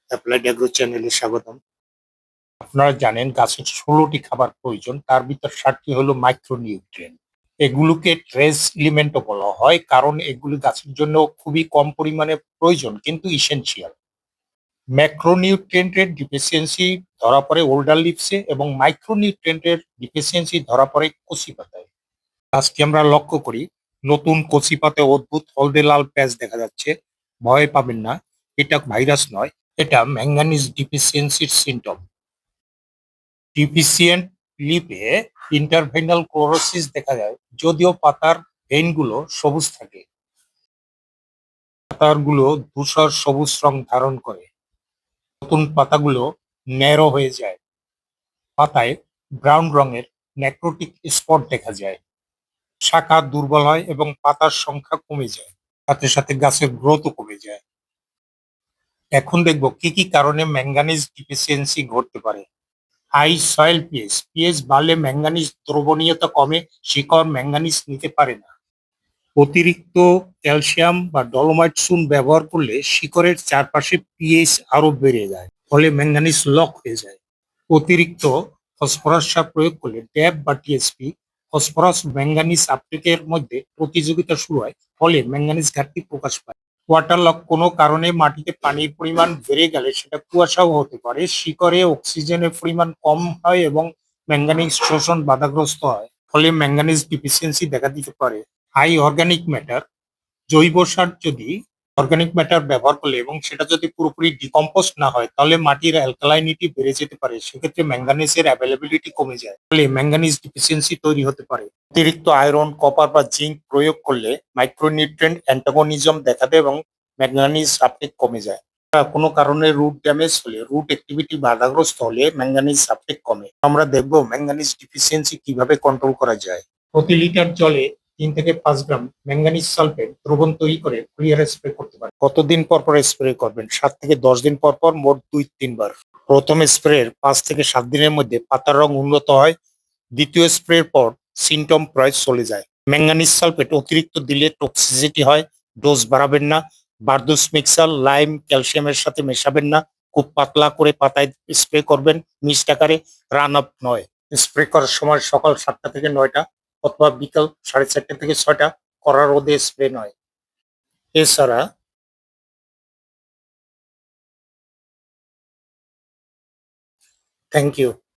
Applied agro চ্যানেলে স্বাগতম। আপনারা জানেন গাছের ১৬টি খাবার প্রয়োজন, তার ভিতর ৭টি হলো মাইক্রোনিউট্রিয়েন্ট। এগুলোকে ট্রেস এলিমেন্টও বলা হয় কারণ এগুলি গাছের জন্য খুবই কম পরিমাণে প্রয়োজন কিন্তু ইসেনশিয়াল। ম্যাক্রোনিউট্রিয়েন্টের ডিফিসিয়েন্সি ধরা পড়ে ওল্ডার লিভসে এবং মাইক্রোনিউট্রিয়েন্টের ডিফিসিয়েন্সি ধরা পড়ে কচি পাতায়। গাছটি আমরা লক্ষ্য করি, নতুন কচি পাতায় অদ্ভুত হলদে লাল প্যাচ দেখা যাচ্ছে। ভয় পাবেন না, এটা ভাইরাস নয়, এটা ম্যাঙ্গানিজ ডিফিসিয়েন্সির সিম্পটম। ডিফিসিয়েন্ট লিপে ইন্টারভেনাল ক্লোরোসিস দেখা যায়, যদিও পাতার ভেইনগুলো সবুজ থাকে। পাতাগুলো ধূসর সবুজ রং ধারণ করে। নতুন পাতাগুলো ন্যারো হয়ে যায়। পাতায় ব্রাউন রঙের নেক্রোটিক স্পট দেখা যায়। শাখা দুর্বল হয় এবং পাতার সংখ্যা কমে যায়। সাথে সাথে গাছের গ্রোথও কমে যায়। এখন দেখব কি কি কারণে ম্যাঙ্গানিজ ডিফিসিয়েন্সি ঘটতে পারে। হাই সয়েল পিএইচ, পিএইচ বাড়লে ম্যাঙ্গানিজ দ্রবণীয়তা কমে, শিকড় ম্যাঙ্গানিজ নিতে পারে না। অতিরিক্ত ক্যালসিয়াম বা ডলোমাইট চুন ব্যবহার করলে শিকড়ের চারপাশে পিএইচ আরো বেড়ে যায়, ফলে ম্যাঙ্গানিজ লক হয়ে যায়। অতিরিক্ত ফসফরাস সার প্রয়োগ করলে ট্যাপ বা টিএসপি, ফসফরাস ম্যাঙ্গানিজ আপটেকের মধ্যে প্রতিযোগিতা শুরু হয়, ফলে ম্যাঙ্গানিজ ঘাটতি প্রকাশ পায়। ওয়াটার লক, কোনো কারণে মাটিতে পানির পরিমাণ বেড়ে গেলে সেটা কুয়াশাও হতে পারে। শিকড়ে অক্সিজেনের পরিমাণ কম হয় এবং ম্যাঙ্গানিজ শোষণ বাধাগ্রস্ত হয়, ফলে ম্যাঙ্গানিজ ডিফিসিয়েন্সি দেখা দিতে পারে। হাই অর্গানিক ম্যাটার, জৈব সার যদি অর্গানিক ম্যাটার ব্যবহার করলে এবং সেটা যদি পুরোপুরি ডিকম্পোস্ট না হয় তাহলে মাটির অ্যালকালাইনিটি বেড়ে যেতে পারে, সেক্ষেত্রে ম্যাঙ্গানিজের অ্যাভেলেবিলিটি কমে যায়, ফলে ম্যাঙ্গানিজ ডিফিসিয়েন্সি তৈরি হতে পারে। অতিরিক্ত আয়রন, কপার বা জিঙ্ক প্রয়োগ করলে মাইক্রোনিউট্রিয়েন্ট অ্যান্টাগনিজম দেখা দেয় এবং ম্যাঙ্গানিজ আপটেক কমে যায়। কোনো কারণে রুট ড্যামেজ হলে, রুট অ্যাক্টিভিটি বাধাগ্রস্ত হলে ম্যাঙ্গানিজ আপটেক কমে। আমরা দেখব ম্যাঙ্গানিজ ডিফিসিয়েন্সি কিভাবে কন্ট্রোল করা যায়। প্রতি লিটার জলে ৩ থেকে ৫ গ্রাম ম্যাঙ্গানিজ সালফেট দ্রবণ তৈরি করে ফলিয়ারে স্প্রে করতে পারেন। কতদিন পর পর স্প্রে করবেন? ৭ থেকে ১০ দিন পর পর, মোট ২-৩ বার। প্রথম স্প্রের ৫ থেকে ৭ দিনের মধ্যে পাতার রং উন্নত হয়। দ্বিতীয় স্প্রের পর সিমটম প্রায় চলে যায়। ম্যাঙ্গানিজ সালফেট অতিরিক্ত দিলে টক্সিসিটি হয়, ডোজ বাড়াবেন না। বারদোস মিক্সার, লাইম, ক্যালসিয়ামের সাথে মেশাবেন না। খুব পাতলা করে পাতায় স্প্রে করবেন, মিস্ট আকারে, রান আপ নয়। স্প্রে করার সময় সকাল ৭টা থেকে ৯টা অথবা বিকাল ৪:৩০ থেকে ৬টা, কড়া রোদে স্প্রে নয়। এছাড়া থ্যাংক ইউ।